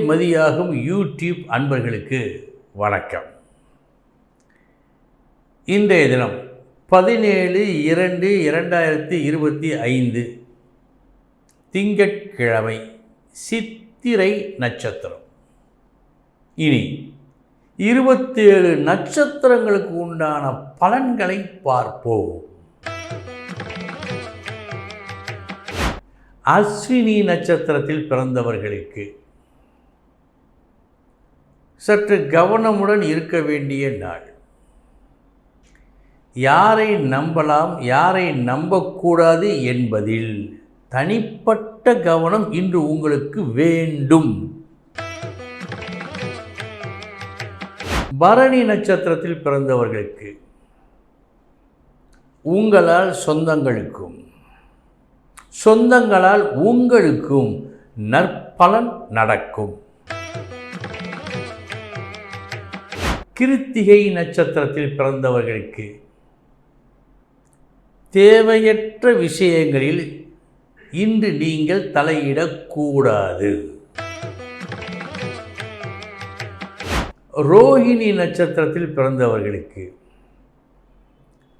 மதியாகும் YouTube அன்பர்களுக்கு வணக்கம். இன்றைய தினம் 17/2/2025 திங்கட்கிழமை, சித்திரை நட்சத்திரம். இனி 27 நட்சத்திரங்களுக்கு உண்டான பலன்களை பார்ப்போம். அஸ்வினி நட்சத்திரத்தில் பிறந்தவர்களுக்கு சற்று கவனமுடன் இருக்க வேண்டிய நாள். யாரை நம்பலாம், யாரை நம்பக்கூடாது என்பதில் தனிப்பட்ட கவனம் இன்று உங்களுக்கு வேண்டும். பரணி நட்சத்திரத்தில் பிறந்தவர்களுக்கு உங்களால் சொந்தங்களுக்கும் சொந்தங்களால் உங்களுக்கும் நற்பலன் நடக்கும். கிருத்திகை நட்சத்திரத்தில் பிறந்தவர்களுக்கு தேவையற்ற விஷயங்களில் இன்று நீங்கள் தலையிடக்கூடாது. ரோஹிணி நட்சத்திரத்தில் பிறந்தவர்களுக்கு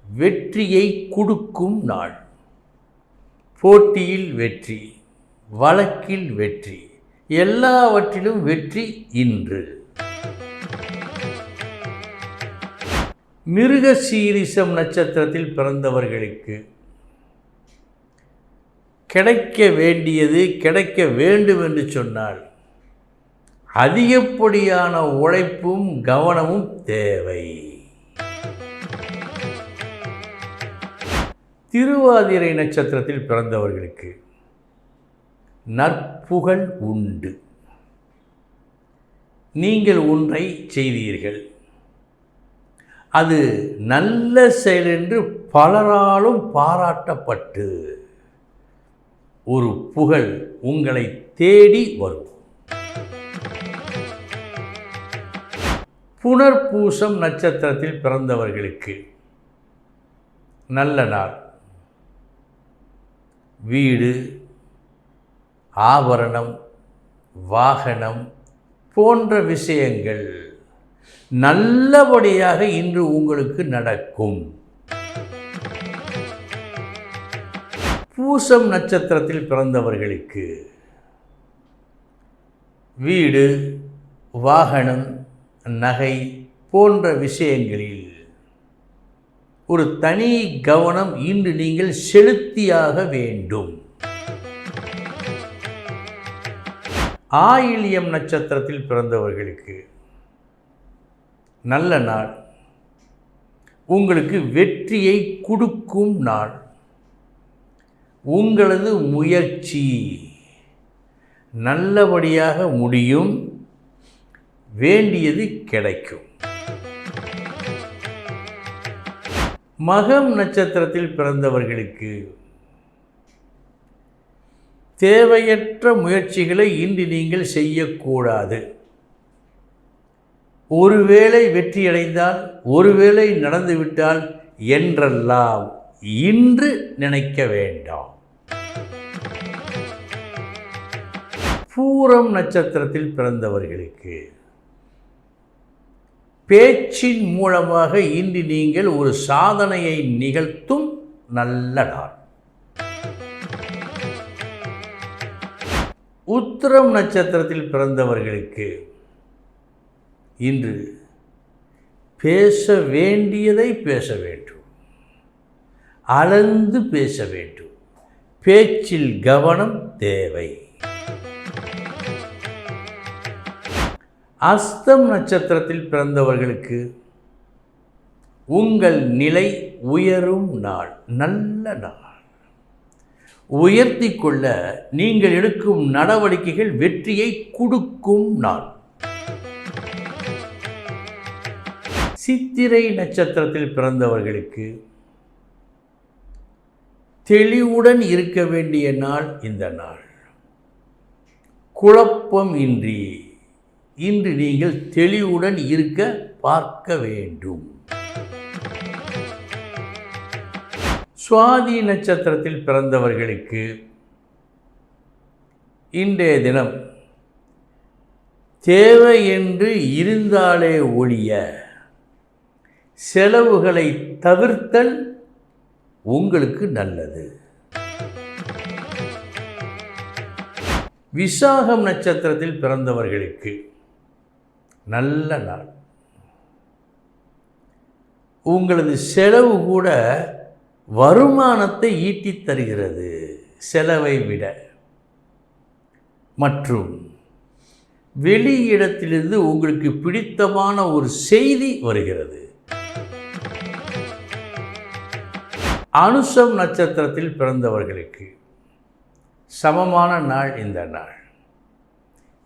வெற்றியை கொடுக்கும் நாள். போட்டியில் வெற்றி, வழக்கில் வெற்றி, எல்லாவற்றிலும் வெற்றி இன்று. மிருகசீரிஷம் நட்சத்திரத்தில் பிறந்தவர்களுக்கு கிடைக்க வேண்டியது கிடைக்க வேண்டும் என்று சொன்னால் அதிகப்படியான உழைப்பும் கவனமும் தேவை. திருவாதிரை நட்சத்திரத்தில் பிறந்தவர்களுக்கு நற்புகழ் உண்டு. நீங்கள் ஒன்றை செய்தீர்கள், அது நல்ல செயல் என்று பலராலும் பாராட்டப்பட்டு ஒரு புகழ் உங்களை தேடி வரும். புனர்பூசம் நட்சத்திரத்தில் பிறந்தவர்களுக்கு நல்ல நாள். வீடு, ஆபரணம், வாகனம் போன்ற விஷயங்கள் நல்லபடியாக இன்று உங்களுக்கு நடக்கும். பூசம் நட்சத்திரத்தில் பிறந்தவர்களுக்கு வீடு, வாகனம், நகை போன்ற விஷயங்களில் ஒரு தனி கவனம் இன்று நீங்கள் செலுத்தியாக வேண்டும். ஆயில்யம் நட்சத்திரத்தில் பிறந்தவர்களுக்கு நல்ல நாள். உங்களுக்கு வெற்றியை கொடுக்கும் நாள். உங்களது முயற்சி நல்லபடியாக முடியும், வேண்டியது கிடைக்கும். மகம் நட்சத்திரத்தில் பிறந்தவர்களுக்கு தேவையற்ற முயற்சிகளை இன்று நீங்கள் செய்யக்கூடாது. ஒருவேளை வெற்றியடைந்தால், ஒருவேளை நடந்துவிட்டால் என்றெல்லாம் இன்று நினைக்க வேண்டாம். பூரம் நட்சத்திரத்தில் பிறந்தவர்களுக்கு பேச்சின் மூலமாக இன்று நீங்கள் ஒரு சாதனையை நிகழ்த்தும் நல்ல நாள். உத்திரம் நட்சத்திரத்தில் பிறந்தவர்களுக்கு இன்று பேச வேண்டியதை பேச வேண்டும், அளந்து பேச வேண்டும். பேச்சில் கவனம் தேவை. அஸ்தம் நட்சத்திரத்தில் பிறந்தவர்களுக்கு உங்கள் நிலை உயரும் நாள், நல்ல நாள். உயர்த்தி கொள்ள நீங்கள் எடுக்கும் நடவடிக்கைகள் வெற்றியை கொடுக்கும் நாள். சித்திரை நட்சத்திரத்தில் பிறந்தவர்களுக்கு தெளிவுடன் இருக்க வேண்டிய நாள் இந்த நாள். குழப்பம் இன்றி இன்று நீங்கள் தெளிவுடன் இருக்க பார்க்க வேண்டும். சுவாதி நட்சத்திரத்தில் பிறந்தவர்களுக்கு இன்றைய தினம் தேவை என்று இருந்தாலே ஒழிய செலவுகளை தவிர்த்தல் உங்களுக்கு நல்லது. விசாகம் நட்சத்திரத்தில் பிறந்தவர்களுக்கு நல்ல நாள். உங்களது செலவு கூட வருமானத்தை ஈட்டித் தருகிறது செலவை விட. மற்றும் வெளியிடத்திலிருந்து உங்களுக்கு பிடித்தமான ஒரு செய்தி வருகிறது. அனுசம் நட்சத்திரத்தில் பிறந்தவர்களுக்கு சமமான நாள் இந்த நாள்.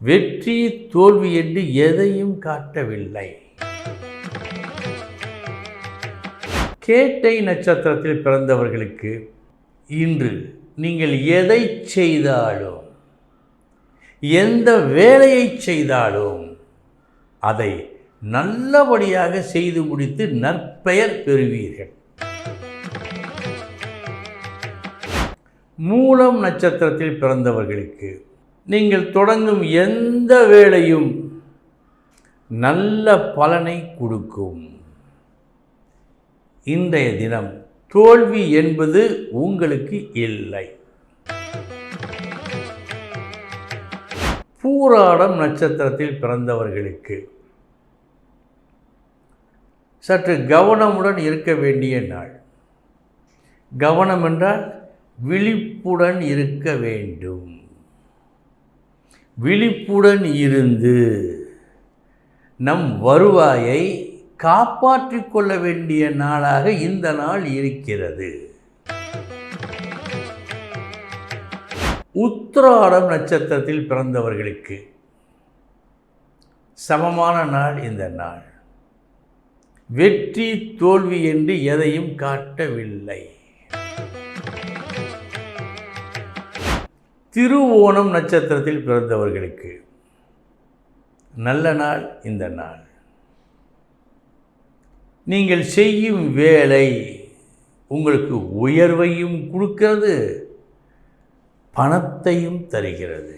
வெற்றி தோல்வி என்று எதையும் காட்டவில்லை. கேட்டை நட்சத்திரத்தில் பிறந்தவர்களுக்கு இன்று நீங்கள் எதை செய்தாலும், எந்த வேலையை செய்தாலும் அதை நல்லபடியாக செய்து முடித்து நற்பெயர் பெறுவீர்கள். மூலம் நட்சத்திரத்தில் பிறந்தவர்களுக்கு நீங்கள் தொடங்கும் எந்த வேலையும் நல்ல பலனை கொடுக்கும். இன்றைய தினம் தோல்வி என்பது உங்களுக்கு இல்லை. பூராடம் நட்சத்திரத்தில் பிறந்தவர்களுக்கு சற்று கவனமுடன் இருக்க வேண்டிய நாள். கவனம் என்றால் விழிப்புடன் இருக்க வேண்டும். விழிப்புடன் இருந்து நம் வருவாயை காப்பாற்றிக் கொள்ள வேண்டிய நாளாக இந்த நாள் இருக்கிறது. உத்திராடம் நட்சத்திரத்தில் பிறந்தவர்களுக்கு சமமான நாள் இந்த நாள். வெற்றி தோல்வி என்று எதையும் காட்டவில்லை. திருவோணம் நட்சத்திரத்தில் பிறந்தவர்களுக்கு நல்ல நாள் இந்த நாள். நீங்கள் செய்யும் வேலை உங்களுக்கு உயர்வையும் கொடுக்கிறது, பணத்தையும் தருகிறது.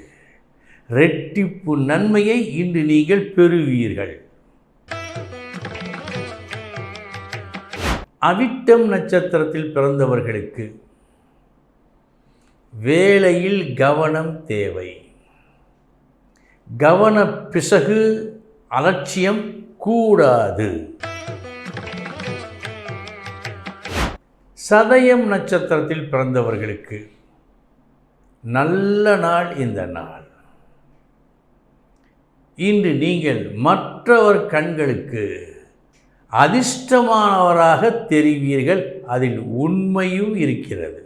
இரட்டிப்பு நன்மையை இன்று நீங்கள் பெறுவீர்கள். அவிட்டம் நட்சத்திரத்தில் பிறந்தவர்களுக்கு வேலையில் கவனம் தேவை. கவன பிசகு, அலட்சியம் கூடாது. சதயம் நட்சத்திரத்தில் பிறந்தவர்களுக்கு நல்ல நாள் இந்த நாள். இன்று நீங்கள் மற்றவர் கண்களுக்கு அதிர்ஷ்டமானவராக தெரிவீர்கள். அதில் உண்மையும் இருக்கிறது.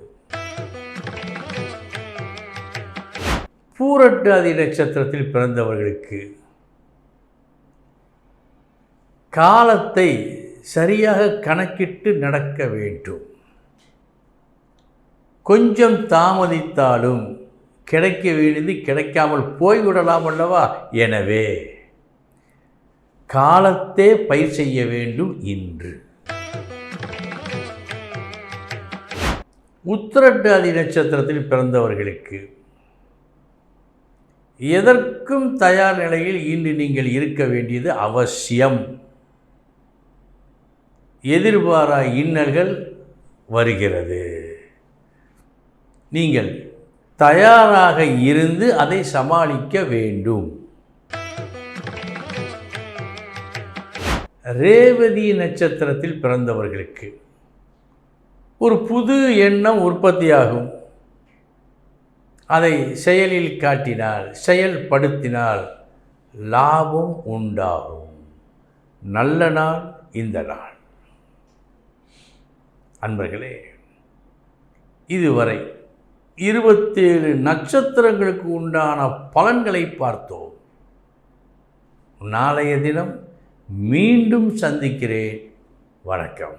பூரட்டாதி நட்சத்திரத்தில் பிறந்தவர்களுக்கு காலத்தை சரியாக கணக்கிட்டு நடக்க வேண்டும். கொஞ்சம் தாமதித்தாலும் கிடைக்க வேண்டியது கிடைக்காமல் போய்விடலாம் அல்லவா? எனவே காலத்தே பயிர் செய்ய வேண்டும். இன்று உத்திரட்டாதி நட்சத்திரத்தில் பிறந்தவர்களுக்கு எதற்கும் தயார் நிலையில் இன்று நீங்கள் இருக்க வேண்டியது அவசியம். எதிர்பாரா இன்னல்கள் வருகிறது. நீங்கள் தயாராக இருந்து அதை சமாளிக்க வேண்டும். ரேவதி நட்சத்திரத்தில் பிறந்தவர்களுக்கு ஒரு புது எண்ணம் உற்பத்தியாகும். அதை செயலில் காட்டினால், செயல்படுத்தினால் லாபம் உண்டாகும். நல்ல நாள் இந்த நாள். அன்பர்களே, இதுவரை 27 நட்சத்திரங்களுக்கு உண்டான பலன்களை பார்த்தோம். நாளைய தினம் மீண்டும் சந்திக்கிறேன். வணக்கம்.